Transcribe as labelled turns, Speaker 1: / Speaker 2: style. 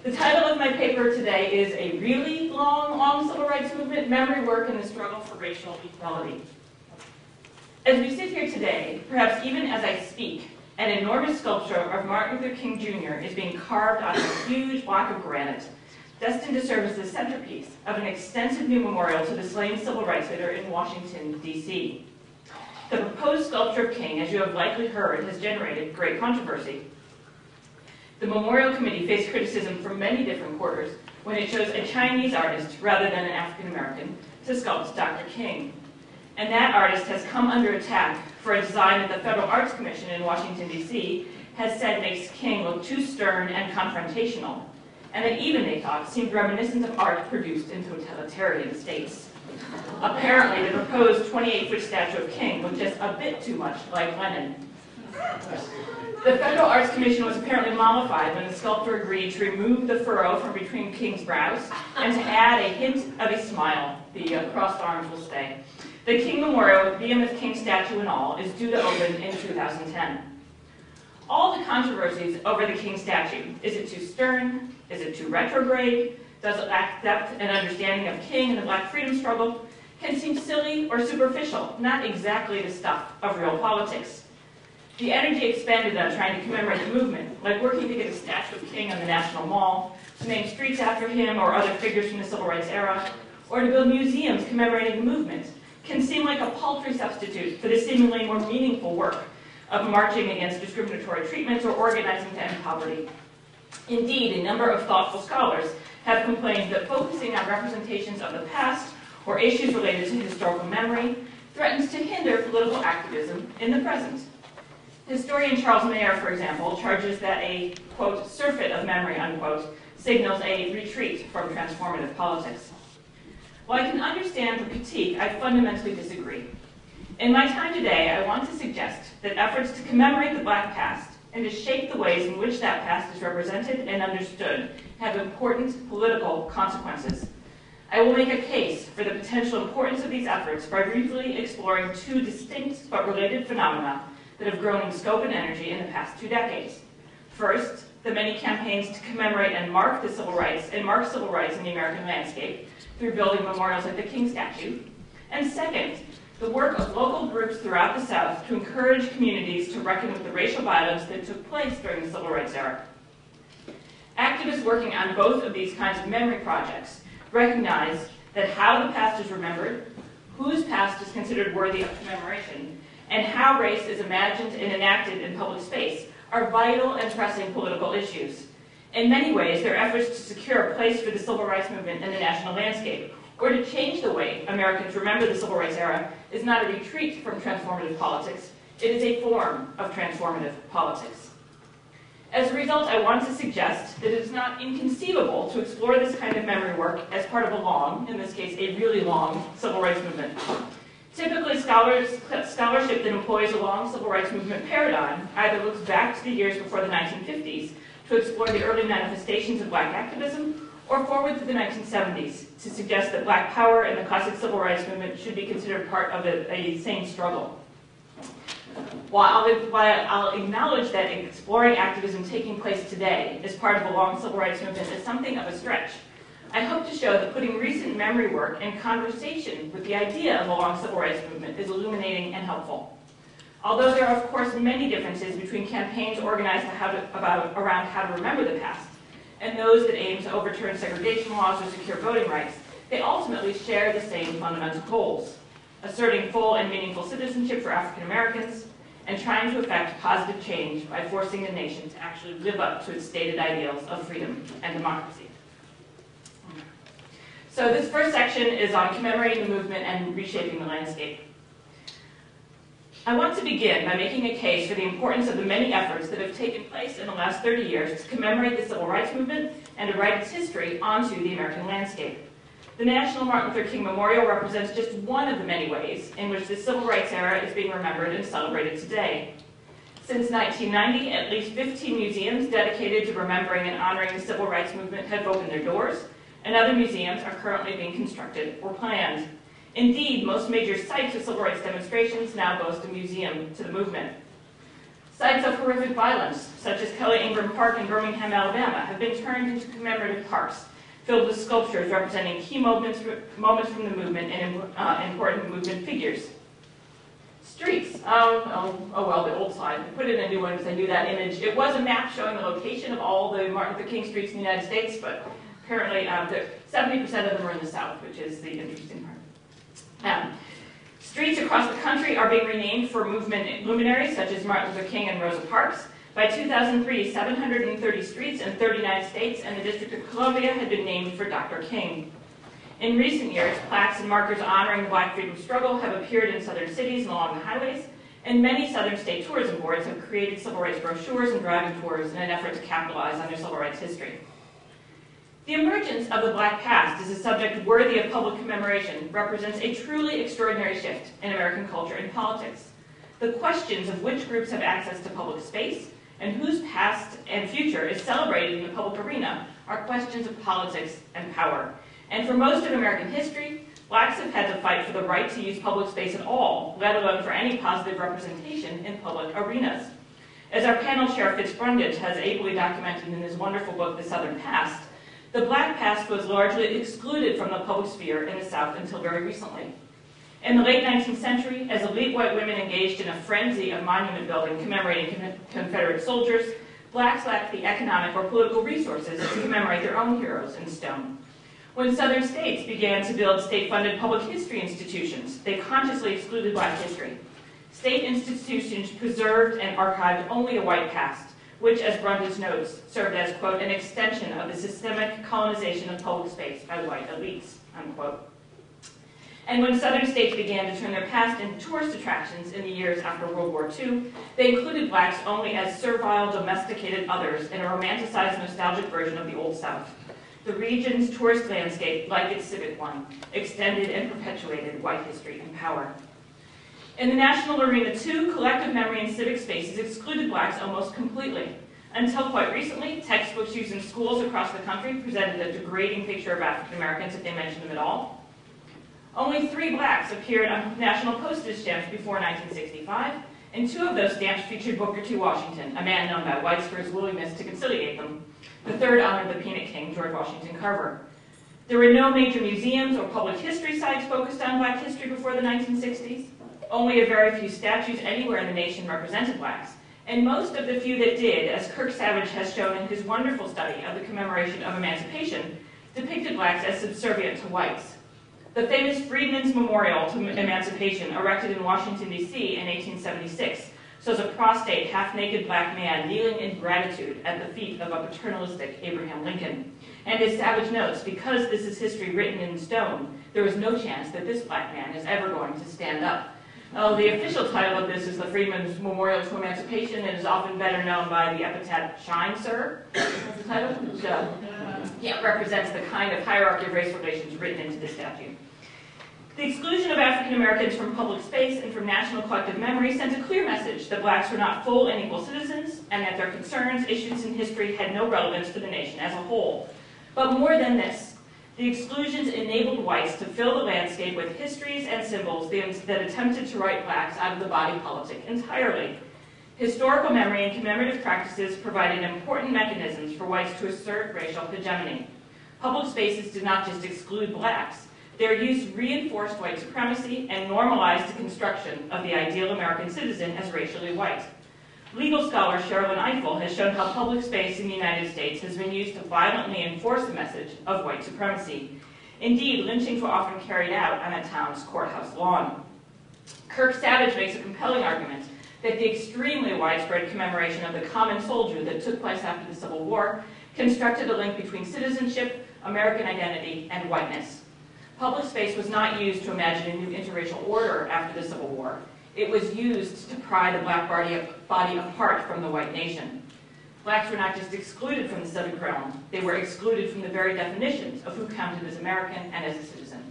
Speaker 1: The title of my paper today is A Really Long Civil Rights Movement, Memory Work in the Struggle for Racial Equality. As we sit here today, perhaps even as I speak, an enormous sculpture of Martin Luther King Jr. is being carved on a huge block of granite, destined to serve as the centerpiece of an extensive new memorial to the slain civil rights leader in Washington, D.C. The proposed sculpture of King, as you have likely heard, has generated great controversy. The Memorial Committee faced criticism from many different quarters when it chose a Chinese artist rather than an African American to sculpt Dr. King. And that artist has come under attack for a design that the Federal Arts Commission in Washington, D.C. has said makes King look too stern and confrontational, and that even, they thought, seemed reminiscent of art produced in totalitarian states. Apparently, the proposed 28-foot statue of King looked just a bit too much like Lenin. The Federal Arts Commission was apparently mollified when the sculptor agreed to remove the furrow from between King's brows and to add a hint of a smile. The crossed arms will stay. The King Memorial, with behemoth King statue and all, is due to open in 2010. All the controversies over the King statue, is it too stern? Is it too retrograde? Does it lack depth and understanding of King and the Black freedom struggle? Can seem silly or superficial, not exactly the stuff of real politics. The energy expended on trying to commemorate the movement, like working to get a statue of King on the National Mall, to name streets after him or other figures from the Civil Rights era, or to build museums commemorating the movement, can seem like a paltry substitute for the seemingly more meaningful work of marching against discriminatory treatments or organizing to end poverty. Indeed, a number of thoughtful scholars have complained that focusing on representations of the past or issues related to historical memory threatens to hinder political activism in the present. Historian Charles Mayer, for example, charges that a, quote, surfeit of memory, unquote, signals a retreat from transformative politics. While I can understand the critique, I fundamentally disagree. In my time today, I want to suggest that efforts to commemorate the Black past and to shape the ways in which that past is represented and understood have important political consequences. I will make a case for the potential importance of these efforts by briefly exploring two distinct but related phenomena that have grown in scope and energy in the past 2 decades. First, the many campaigns to commemorate and mark the civil rights in the American landscape through building memorials like the King statue. And second, the work of local groups throughout the South to encourage communities to reckon with the racial violence that took place during the Civil Rights era. Activists working on both of these kinds of memory projects recognize that how the past is remembered, whose past is considered worthy of commemoration, and how race is imagined and enacted in public space are vital and pressing political issues. In many ways, their efforts to secure a place for the civil rights movement in the national landscape, or to change the way Americans remember the civil rights era, is not a retreat from transformative politics. It is a form of transformative politics. As a result, I want to suggest that it is not inconceivable to explore this kind of memory work as part of a long, in this case, a really long, civil rights movement. Typically, scholarship that employs a long civil rights movement paradigm either looks back to the years before the 1950s to explore the early manifestations of Black activism, or forward to the 1970s to suggest that Black power and the classic civil rights movement should be considered part of a same struggle. While I'll acknowledge that exploring activism taking place today as part of a long civil rights movement is something of a stretch, I hope to show that putting recent memory work in conversation with the idea of a long civil rights movement is illuminating and helpful. Although there are, of course, many differences between campaigns organized around how to remember the past and those that aim to overturn segregation laws or secure voting rights, they ultimately share the same fundamental goals: asserting full and meaningful citizenship for African Americans and trying to effect positive change by forcing the nation to actually live up to its stated ideals of freedom and democracy. So this first section is on commemorating the movement and reshaping the landscape. I want to begin by making a case for the importance of the many efforts that have taken place in the last 30 years to commemorate the civil rights movement and to write its history onto the American landscape. The National Martin Luther King Memorial represents just one of the many ways in which the civil rights era is being remembered and celebrated today. Since 1990, at least 15 museums dedicated to remembering and honoring the civil rights movement have opened their doors, and other museums are currently being constructed or planned. Indeed, most major sites of civil rights demonstrations now boast a museum to the movement. Sites of horrific violence, such as Kelly Ingram Park in Birmingham, Alabama, have been turned into commemorative parks filled with sculptures representing key moments from the movement and important movement figures. Streets. Well, the old slide. I put in a new one because I knew that image. It was a map showing the location of all the Martin Luther King streets in the United States, but apparently 70% of them are in the South, which is the interesting part. Streets across the country are being renamed for movement luminaries such as Martin Luther King and Rosa Parks. By 2003, 730 streets in 39 states and the District of Columbia had been named for Dr. King. In recent years, plaques and markers honoring the Black freedom struggle have appeared in southern cities and along the highways, and many southern state tourism boards have created civil rights brochures and driving tours in an effort to capitalize on their civil rights history. The emergence of the Black past as a subject worthy of public commemoration represents a truly extraordinary shift in American culture and politics. The questions of which groups have access to public space and whose past and future is celebrated in the public arena are questions of politics and power. And for most of American history, Blacks have had to fight for the right to use public space at all, let alone for any positive representation in public arenas. As our panel chair Fitz Brundage has ably documented in his wonderful book, The Southern Past, the Black past was largely excluded from the public sphere in the South until very recently. In the late 19th century, as elite white women engaged in a frenzy of monument building commemorating Confederate soldiers, Blacks lacked the economic or political resources to commemorate their own heroes in stone. When southern states began to build state-funded public history institutions, they consciously excluded Black history. State institutions preserved and archived only a white past, which, as Brundage notes, served as, quote, an extension of the systemic colonization of public space by white elites, unquote. And when southern states began to turn their past into tourist attractions in the years after World War II, they included Blacks only as servile, domesticated others in a romanticized, nostalgic version of the Old South. The region's tourist landscape, like its civic one, extended and perpetuated white history and power. In the national arena, too, collective memory and civic spaces excluded Blacks almost completely. Until quite recently, textbooks used in schools across the country presented a degrading picture of African Americans if they mentioned them at all. Only 3 Blacks appeared on national postage stamps before 1965, and 2 of those stamps featured Booker T. Washington, a man known by whites for his willingness to conciliate them. The 3rd honored the Peanut King, George Washington Carver. There were no major museums or public history sites focused on Black history before the 1960s. Only a very few statues anywhere in the nation represented Blacks, and most of the few that did, as Kirk Savage has shown in his wonderful study of the commemoration of emancipation, depicted Blacks as subservient to whites. The famous Freedmen's Memorial to Emancipation, erected in Washington, D.C. in 1876, shows a prostrate, half-naked Black man kneeling in gratitude at the feet of a paternalistic Abraham Lincoln. And as Savage notes, because this is history written in stone, there is no chance that this Black man is ever going to stand up. The official title of this is the Freedmen's Memorial to Emancipation, and is often better known by the epithet "Shine, Sir." That's the title, which represents the kind of hierarchy of race relations written into the statute. The exclusion of African Americans from public space and from national collective memory sent a clear message that Blacks were not full and equal citizens, and that their concerns, issues, and history had no relevance to the nation as a whole. But more than this, the exclusions enabled whites to fill the landscape with histories and symbols that attempted to write Blacks out of the body politic entirely. Historical memory and commemorative practices provided important mechanisms for whites to assert racial hegemony. Public spaces did not just exclude Blacks. Their use reinforced white supremacy and normalized the construction of the ideal American citizen as racially white. Legal scholar Sherilyn Ifill has shown how public space in the United States has been used to violently enforce the message of white supremacy. Indeed, lynchings were often carried out on a town's courthouse lawn. Kirk Savage makes a compelling argument that the extremely widespread commemoration of the common soldier that took place after the Civil War constructed a link between citizenship, American identity, and whiteness. Public space was not used to imagine a new interracial order after the Civil War. It was used to pry the Black body apart from the white nation. Blacks were not just excluded from the civic realm, they were excluded from the very definitions of who counted as American and as a citizen.